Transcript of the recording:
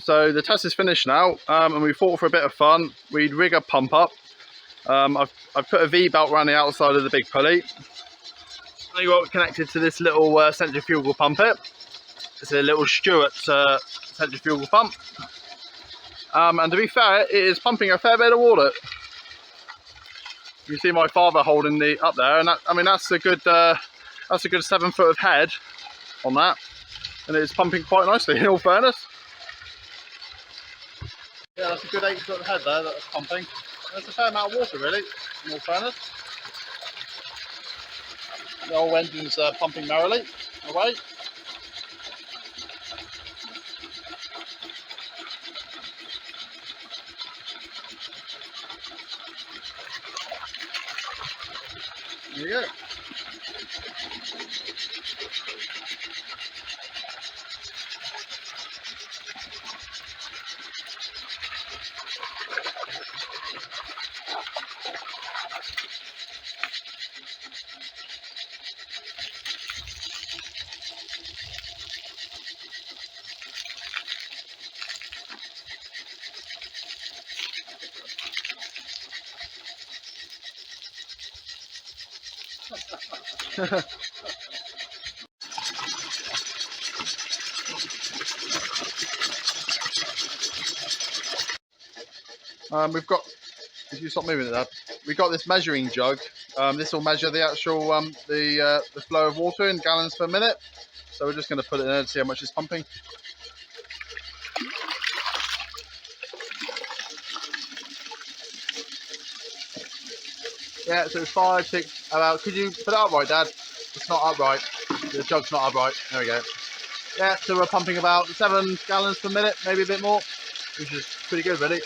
So the test is finished now, and we thought for a bit of fun we'd rig a pump up. I've put a V-belt around the outside of the big pulley. I got it connected to this little centrifugal pump here. It's a little Stewart centrifugal pump. And to be fair, it is pumping a fair bit of water. You see my father holding the up there, and that's a good 7 foot of head on that, and it's pumping quite nicely in all fairness. Yeah, that's a good 8 foot of head there that's pumping. There's a fair amount of water really, in all fairness. The old engine's pumping merrily away. There you go. We've got, if you stop moving it there, we've got this measuring jug. This will measure the actual the flow of water in gallons per minute. So we're just going to put it in there to see how much it's pumping. Yeah, so it's 5, 6, about. Could you put it upright, Dad? It's not upright. The jug's not upright. There we go. Yeah, so we're pumping about 7 gallons per minute, maybe a bit more, which is pretty good, really.